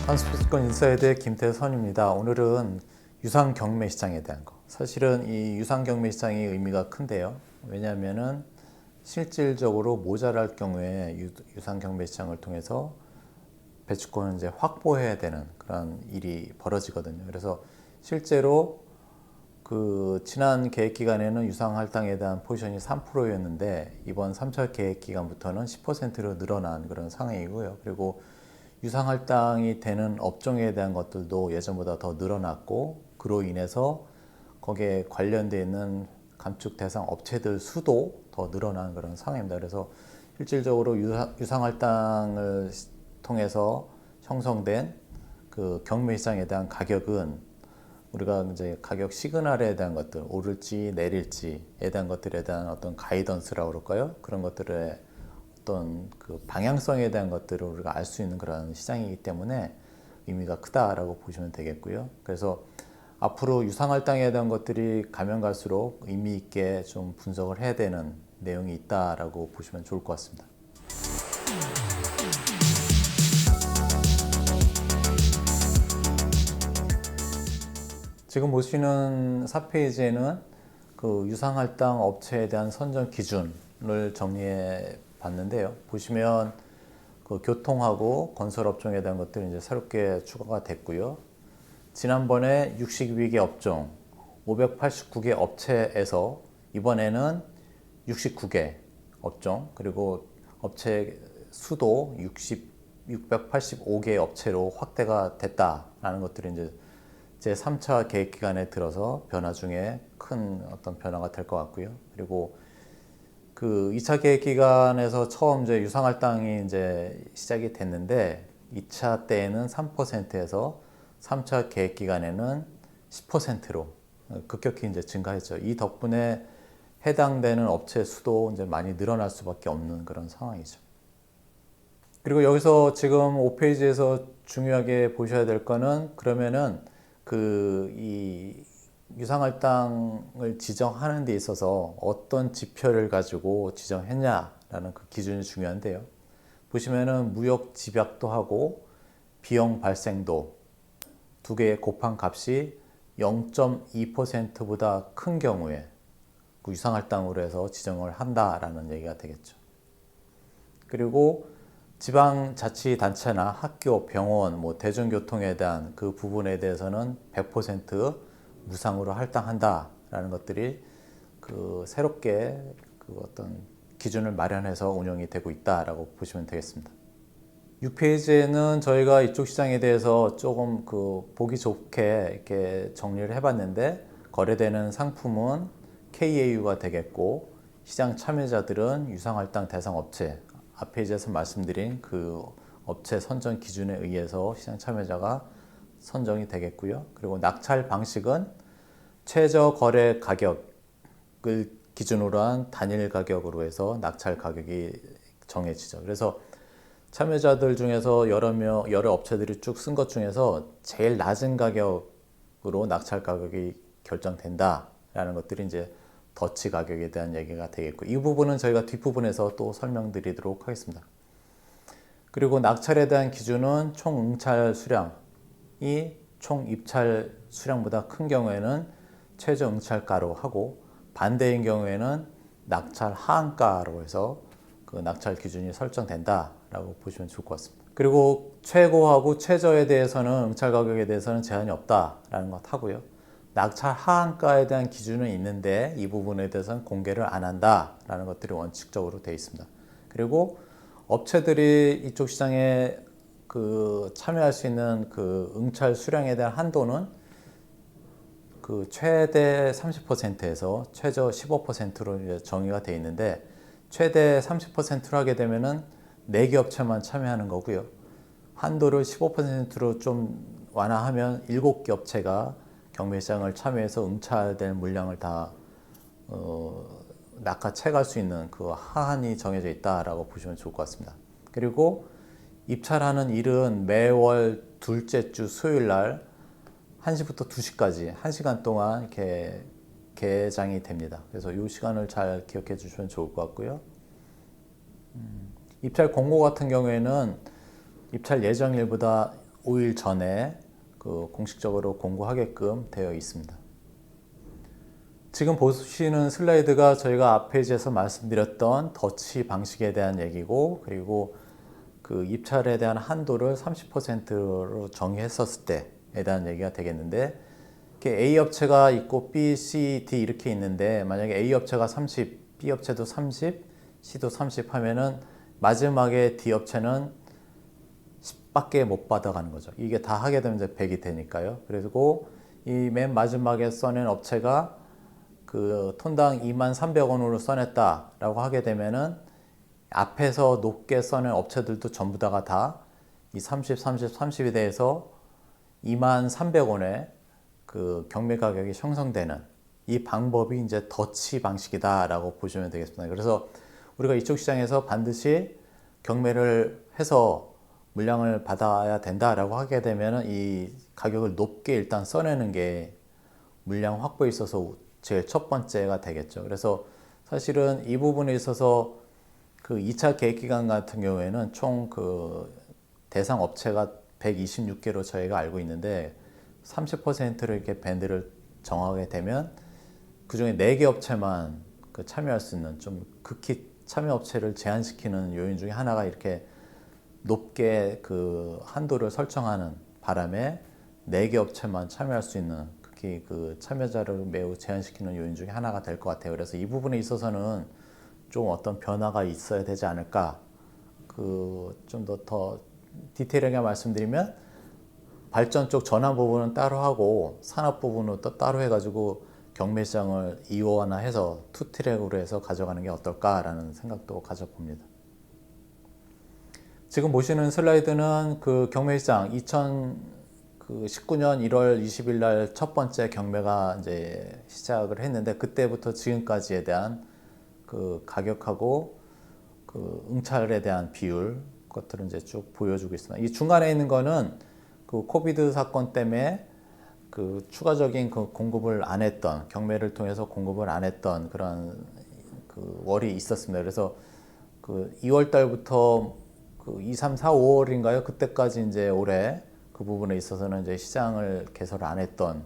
한스포츠권 인사이드의 김태선입니다. 오늘은 유상 경매 시장에 대한 거. 사실은 이 유상 경매 시장이 의미가 큰데요. 왜냐하면은 실질적으로 모자랄 경우에 유상 경매 시장을 통해서 배추권을 이제 확보해야 되는 그런 일이 벌어지거든요. 그래서 실제로 그 지난 계획 기간에는 유상 할당에 대한 포지션이 3%였는데 이번 3차 계획 기간부터는 10%로 늘어난 그런 상황이고요. 그리고 유상 할당이 되는 업종에 대한 것들도 예전보다 더 늘어났고, 그로 인해서 거기에 관련되어 있는 감축 대상 업체들 수도 더 늘어난 그런 상황입니다. 그래서 실질적으로 유상 할당을 통해서 형성된 그 경매 시장에 대한 가격은 우리가 이제 가격 시그널에 대한 것들, 오를지 내릴지에 대한 것들에 대한 어떤 가이던스라고 그럴까요? 그런 것들의 어떤 그 방향성에 대한 것들을 우리가 알 수 있는 그런 시장이기 때문에 의미가 크다라고 보시면 되겠고요. 그래서 앞으로 유상할당에 대한 것들이 가면 갈수록 의미 있게 좀 분석을 해야 되는 내용이 있다라고 보시면 좋을 것 같습니다. 지금 보시는 4페이지에는 그 유상할당 업체에 대한 선정 기준을 정리해 봤는데요. 보시면 그 교통하고 건설 업종에 대한 것들이 이제 새롭게 추가가 됐고요. 지난번에 62개 업종, 589개 업체에서 이번에는 69개 업종, 그리고 업체 수도 685개 업체로 확대가 됐다라는 것들이 이제 제 3차 계획 기간에 들어서 변화 중에 큰 어떤 변화가 될 것 같고요. 그리고 그 2차 계획 기간에서 처음 이제 유상할당이 이제 시작이 됐는데 2차 때에는 3%에서 3차 계획 기간에는 10%로 급격히 이제 증가했죠. 이 덕분에 해당되는 업체 수도 이제 많이 늘어날 수밖에 없는 그런 상황이죠. 그리고 여기서 지금 5페이지에서 중요하게 보셔야 될 거는, 그러면은 그 이 유상할당을 지정하는 데 있어서 어떤 지표를 가지고 지정했냐라는 그 기준이 중요한데요. 보시면은 무역 집약도 하고 비용 발생도 두 개의 곱한 값이 0.2%보다 큰 경우에 그 유상할당으로 해서 지정을 한다라는 얘기가 되겠죠. 그리고 지방자치단체나 학교, 병원, 뭐 대중교통에 대한 그 부분에 대해서는 100% 무상으로 할당한다라는 것들이 그 새롭게 그 어떤 기준을 마련해서 운영이 되고 있다라고 보시면 되겠습니다. 6페이지에는 저희가 이쪽 시장에 대해서 조금 그 보기 좋게 이렇게 정리를 해봤는데, 거래되는 상품은 KAU가 되겠고, 시장 참여자들은 유상할당 대상 업체, 앞 페이지에서 말씀드린 그 업체 선정 기준에 의해서 시장 참여자가 선정이 되겠고요. 그리고 낙찰 방식은 최저 거래 가격을 기준으로 한 단일 가격으로 해서 낙찰 가격이 정해지죠. 그래서 참여자들 중에서 여러 업체들이 쭉 쓴 것 중에서 제일 낮은 가격으로 낙찰 가격이 결정된다라는 것들이 이제 더치 가격에 대한 얘기가 되겠고, 이 부분은 저희가 뒷부분에서 또 설명드리도록 하겠습니다. 그리고 낙찰에 대한 기준은 총 응찰 수량이 총 입찰 수량보다 큰 경우에는 최저 응찰가로 하고, 반대인 경우에는 낙찰 하한가로 해서 그 낙찰 기준이 설정된다라고 보시면 좋을 것 같습니다. 그리고 최고하고 최저에 대해서는 응찰 가격에 대해서는 제한이 없다라는 것 하고요. 낙찰 하한가에 대한 기준은 있는데 이 부분에 대해서는 공개를 안 한다라는 것들이 원칙적으로 되어 있습니다. 그리고 업체들이 이쪽 시장에 그 참여할 수 있는 그 응찰 수량에 대한 한도는 그 최대 30%에서 최저 15%로 이제 정의가 되어 있는데, 최대 30%로 하게 되면은 4개 업체만 참여하는 거고요. 한도를 15%로 좀 완화하면 7개 업체가 경매시장을 참여해서 응찰될 물량을 다 낚아채갈 수 있는 그 하한이 정해져 있다라고 보시면 좋을 것 같습니다. 그리고 입찰하는 일은 매월 둘째 주 수요일 날 1시부터 2시까지 1시간 동안 이렇게 개장이 됩니다. 그래서 이 시간을 잘 기억해 주시면 좋을 것 같고요. 입찰 공고 같은 경우에는 입찰 예정일보다 5일 전에 공식적으로 공고하게끔 되어 있습니다. 지금 보시는 슬라이드가 저희가 앞 페이지에서 말씀드렸던 더치 방식에 대한 얘기고, 그리고 그 입찰에 대한 한도를 30%로 정의했었을 때에 대한 얘기가 되겠는데, A 업체가 있고 B, C, D 이렇게 있는데, 만약에 A 업체가 30, B 업체도 30, C도 30 하면은 마지막에 D 업체는 10밖에 못 받아가는 거죠. 이게 다 하게 되면 이제 100이 되니까요. 그리고 이 맨 마지막에 써낸 업체가 그 톤당 23,300원으로 써냈다라고 하게 되면은 앞에서 높게 써낸 업체들도 전부 다가 다 이 30, 30, 30에 대해서 23,300원의 그 경매 가격이 형성되는 이 방법이 이제 더치 방식이다라고 보시면 되겠습니다. 그래서 우리가 이쪽 시장에서 반드시 경매를 해서 물량을 받아야 된다라고 하게 되면 이 가격을 높게 일단 써내는 게 물량 확보에 있어서 제일 첫 번째가 되겠죠. 그래서 사실은 이 부분에 있어서 그 2차 계획 기간 같은 경우에는 총 그 대상 업체가 126개로 저희가 알고 있는데 30%를 이렇게 밴드를 정하게 되면 그 중에 4개 업체만 그 참여할 수 있는 좀 극히 참여 업체를 제한시키는 요인 중에 하나가 이렇게 높게 그 한도를 설정하는 바람에 4개 업체만 참여할 수 있는 특히 그 참여자를 매우 제한시키는 요인 중에 하나가 될 것 같아요. 그래서 이 부분에 있어서는 좀 어떤 변화가 있어야 되지 않을까. 그 좀 더 디테일하게 말씀드리면 발전 쪽 전환 부분은 따로 하고 산업 부분은 또 따로 해가지고 경매 시장을 이원화해서 투 트랙으로 해서 가져가는 게 어떨까라는 생각도 가져봅니다. 지금 보시는 슬라이드는 그 경매 시장 2019년 1월 20일 날 첫 번째 경매가 이제 시작을 했는데 그때부터 지금까지에 대한 그 가격하고 그 응찰에 대한 비율 것들을 이제 쭉 보여주고 있습니다. 이 중간에 있는 거는 그 코비드 사건 때문에 그 추가적인 그 공급을 안 했던 경매를 통해서 공급을 안 했던 그런 그 월이 있었습니다. 그래서 그 2월 달부터 그 2, 3, 4, 5월인가요? 그때까지 이제 올해 그 부분에 있어서는 이제 시장을 개설 안 했던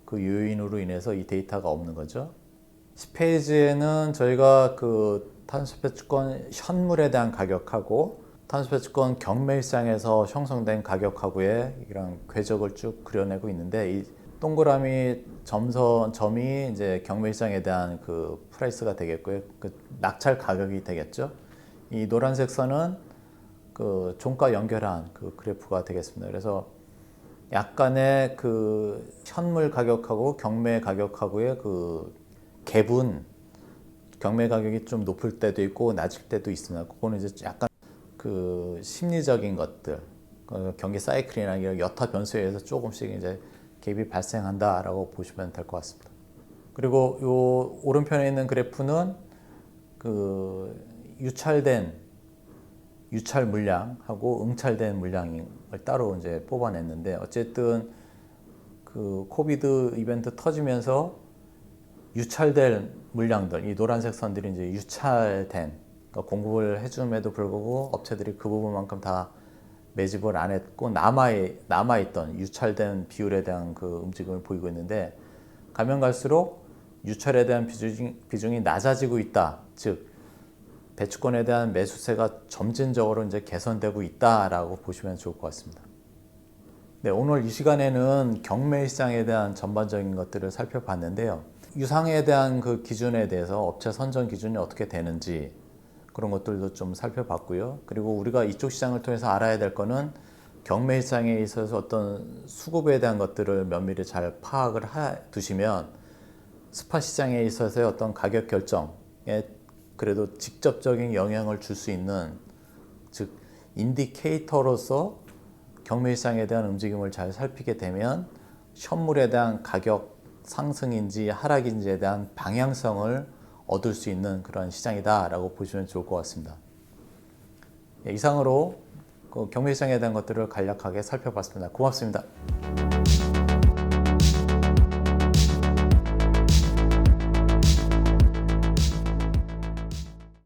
그 요인으로 인해서 이 데이터가 없는 거죠. 10페이지에는 저희가 그 탄소배출권 현물에 대한 가격하고 탄소배출권 경매 시장에서 형성된 가격하고의 이런 궤적을 쭉 그려내고 있는데 이 동그라미 점이 이제 경매 시장에 대한 그 프라이스가 되겠고요. 그 낙찰 가격이 되겠죠. 이 노란색 선은 그 종가 연결한 그 그래프가 되겠습니다. 그래서 약간의 그 현물 가격하고 경매 가격하고의 그 갭은 경매 가격이 좀 높을 때도 있고 낮을 때도 있습니다. 그거는 이제 약간 그 심리적인 것들, 경기 사이클이나 이런 여타 변수에 의해서 조금씩 이제 갭이 발생한다라고 보시면 될 것 같습니다. 그리고 요 오른편에 있는 그래프는 그 유찰 물량하고 응찰된 물량을 따로 이제 뽑아냈는데 어쨌든 그 코비드 이벤트 터지면서 유찰된 물량들, 이 노란색 선들이 이제 유찰된 그러니까 공급을 해줌에도 불구하고 업체들이 그 부분만큼 다 매집을 안 했고 남아있던 유찰된 비율에 대한 그 움직임을 보이고 있는데 가면 갈수록 유찰에 대한 비중이 낮아지고 있다. 즉 배추권에 대한 매수세가 점진적으로 이제 개선되고 있다라고 보시면 좋을 것 같습니다. 네, 오늘 이 시간에는 경매 시장에 대한 전반적인 것들을 살펴봤는데요. 유상에 대한 그 기준에 대해서 업체 선정 기준이 어떻게 되는지 그런 것들도 좀 살펴봤고요. 그리고 우리가 이쪽 시장을 통해서 알아야 될 거는 경매 시장에 있어서 어떤 수급에 대한 것들을 면밀히 잘 파악을 두시면 스팟 시장에 있어서의 어떤 가격 결정에 그래도 직접적인 영향을 줄 수 있는 즉 인디케이터로서 경매 시장에 대한 움직임을 잘 살피게 되면 현물에 대한 가격 상승인지 하락인지에 대한 방향성을 얻을 수 있는 그런 시장이다라고 보시면 좋을 것 같습니다. 이상으로 그 경매 시장에 대한 것들을 간략하게 살펴봤습니다. 고맙습니다.